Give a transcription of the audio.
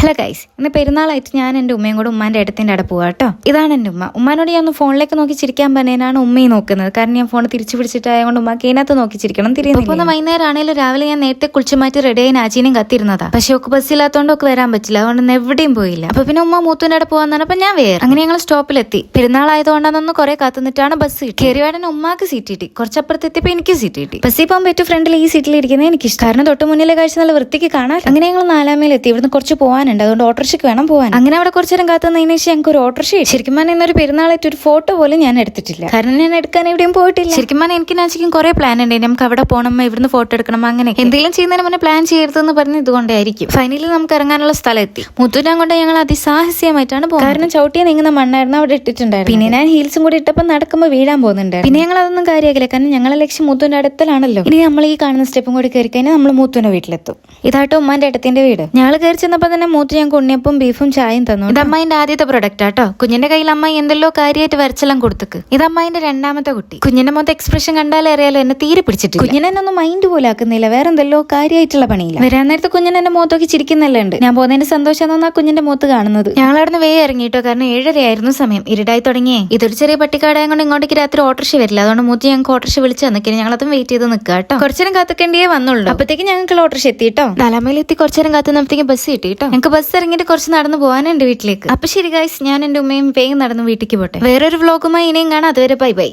Hello guys, ഇന്ന് പെരുന്നാളായിട്ട് ഞാൻ എൻ്റെ ഉമ്മയും കൂടെ ഉമ്മാൻ്റെ ഏട്ടത്തിൻ്റെ അവിടെ പോവാ കേട്ടോ. ഇതാണ് എൻ്റെ ഉമ്മ. ഉമ്മാനോട് ഞാൻ ഒന്ന് ഫോണിലേക്ക് നോക്കി ചിരിക്കാൻ പറഞ്ഞതിനാണ് ഉമ്മയും നോക്കുന്നത്. കാരണം ഞാൻ ഫോൺ തിരിച്ചു പിടിച്ചിട്ടായതുകൊണ്ട് ഉമ്മക്ക് ഇതിനകത്ത് നോക്കി ചിരിക്കണം. തിരിയുന്ന വൈകുന്നേരം ആണെങ്കിലും രാവിലെ ഞാൻ നേരത്തെ കുളിച്ചു മാറ്റി റെഡിയായി നാച്ചീനും കത്തിരുന്നതാ. പക്ഷെ ഒക്കെ ബസ്സില്ലാത്തതുകൊണ്ട് ഒക്കെ വരാൻ പറ്റില്ല. അതുകൊണ്ട് എവിടെയും പോയില്ല. അപ്പൊ പിന്നെ ഉമ്മ മൂത്തുവിൻ്റെ അവിടെ പോകാന്ന് പറഞ്ഞപ്പോൾ ഞാൻ വേറെ അങ്ങനെ ഞങ്ങൾ സ്റ്റോപ്പിലെത്തി. പെരുന്നാളായതുകൊണ്ടാണെന്ന് കുറെ കാത്തുനിന്നിട്ടാണ് ബസ് കിട്ടി. കയറിവാടൻ ഉമ്മാക്ക് സീറ്റ് കിട്ടി. കുറച്ചപ്പുറത്തെത്തിയപ്പോൾ എനിക്ക് സീറ്റ് കിട്ടി. ബസ്സിൽ പോകാൻ പറ്റും ഫ്രണ്ടിൽ ഈ സീറ്റിൽ ഇരിക്കുന്നത് എനിക്ക് ഇഷ്ടം. കാരണം തൊട്ട് മുന്നിലെ കാഴ്ച നല്ല വൃത്തിക്ക് കാണാൻ. അങ്ങനെ ഞങ്ങൾ നാലാമയിലെത്തി. ഇവിടുന്ന് കുറച്ച് പോകാനുണ്ട്. അതുകൊണ്ട് ഓട്ടോറിക്ഷയ്ക്ക് വേണം പോകാൻ. അങ്ങനെ അവിടെ കുറച്ചു നേരം കാത്തുന്നതിന് ശേഷം ഞങ്ങൾക്ക് ഒരു ഓട്ടോറിക്ഷ. ശരിക്കും പറഞ്ഞാൽ ഇന്നൊരു പെരുന്നാളായിട്ട് ഒരു ഫോട്ടോ പോലും ഞാൻ എടുത്തിട്ടില്ല. കാരണം ഞാൻ എടുക്കാൻ എവിടെയും പോയിട്ടില്ല. ശരിക്കും പറഞ്ഞാൽ എനിക്ക് നാച്ചിക്കും കുറെ പ്ലാൻ ഉണ്ട്. നമുക്ക് അവിടെ പോകണം, ഇവിടുന്ന് ഫോട്ടോ എടുക്കണം, അങ്ങനെ എന്തെങ്കിലും ചെയ്യുന്നതിന് മുന്നേ പ്ലാൻ ചെയ്യരുതെന്ന് പറഞ്ഞ് ഇതുകൊണ്ടായിരിക്കും. ഫൈനലി നമുക്ക് ഇറങ്ങാനുള്ള സ്ഥലം എത്തി. മുത്തൂറ്റാൻ കൊണ്ട് ഞങ്ങൾ അതിസാഹസ്യമായിട്ടാണ് പോകുന്നത്. കാരണം ചവിട്ടിയെ നീങ്ങുന്ന മണ്ണായിരുന്നു അവിടെ ഇട്ടിട്ടുണ്ടായിരുന്നു. പിന്നെ ഞാൻ ഹീൽസും കൂടി ഇട്ടപ്പോൾ നടക്കുമ്പോൾ വീഴാൻ പോകുന്നുണ്ട്. പിന്നെ ഞങ്ങൾ അതൊന്നും കാര്യമാക്കില്ല. കാരണം ഞങ്ങളെ ലക്ഷ്യം മുത്തൂന്റെ അടുത്തലാണല്ലോ. ഇനി നമ്മൾ ഈ കാണുന്ന സ്റ്റെപ്പും കൂടി കയറി കഴിഞ്ഞാൽ നമ്മൾ മൂത്തുവിന്റെ വീട്ടിലെത്തും. ഇതാട്ടോ ഉമ്മാന്റെ ഏട്ടത്തിന്റെ വീട്. ഞങ്ങൾ കയറി ചെന്നപ്പോൾ തന്നെ മൂത്ത് ഞങ്ങൾക്ക് ഉണ്ണിയപ്പം ബീഫും ചായയും തന്നു. ഇത് അമ്മായിന്റെ ആദ്യത്തെ പ്രൊഡക്റ്റ് ആട്ടോ. കുഞ്ഞിന്റെ കയ്യിൽ അമ്മായി എന്തെല്ലോ കാര്യമായിട്ട് വരച്ചെല്ലാം കൊടുത്തേക്ക്. ഇത് അമ്മായിന്റെ രണ്ടാമത്തെ കുട്ടി. കുഞ്ഞിന്റെ മൊത്തം എക്സ്പ്രഷൻ കണ്ടാലേ അറിയാലോ എന്നെ തീരെ പിടിച്ചിട്ട്. കുഞ്ഞിനെ ഒന്നും മൈൻഡ് പോലും ആക്കുന്നില്ല. വേറെ എന്തെല്ലോ കാര്യമായിട്ടുള്ള പണിയില്ല. വരാൻ നേരത്തെ കുഞ്ഞിനെ എന്റെ മുഖത്തൊക്കെ ചിരിക്കുന്നല്ലേ ഉണ്ട്. ഞാൻ പോകുന്നതിന്റെ സന്തോഷം ആ കുഞ്ഞിന്റെ മുഖത്ത് കാണുന്നത്. ഞങ്ങൾ അവിടെ നിന്ന് ഇറങ്ങിയിട്ടോ. കാരണം 7:30 സമയം. ഇരുടായി തുടങ്ങിയേ. ഇതൊരു ചെറിയ പട്ടിക്കാടായ കൊണ്ട് ഇങ്ങോട്ടേക്ക് രാത്രി ഓട്ടോറിക്ഷ വരില്ല. അതുകൊണ്ട് മൂത്തി ഞങ്ങൾക്ക് ഓട്ടോറിക്ഷ വിളിച്ച് തന്നിട്ട് ഞങ്ങളതും വെയിറ്റ് ചെയ്ത് നിൽക്കുക കേട്ടോ. കുറച്ചേരം കാത്തുക്കേണ്ടിയേ വന്നുള്ളൂ. അപ്പത്തേക്ക് ഞങ്ങൾക്ക് ഓട്ടോറിക്ഷ എത്തിട്ടോ. നാലാമയിലെത്തി കുറച്ചേരം കാത്തുന്നപ്പോഴത്തേക്കും ബസ് കിട്ടി കേട്ടോ. ഞങ്ങൾക്ക് ബസ് ഇറങ്ങിയിട്ട് കുറച്ച് നടന്നു പോകാനുണ്ട് വീട്ടിലേക്ക്. അപ്പൊ ശരി ഗൈസ്, ഞാൻ എന്റെ ഉമ്മയും വേഗം നടന്ന് വീട്ടിലേക്ക് പോട്ടെ. വേറൊരു വ്ലോഗുമായി ഇനിയും കാണാം. അതുവരെ ബൈ ബൈ.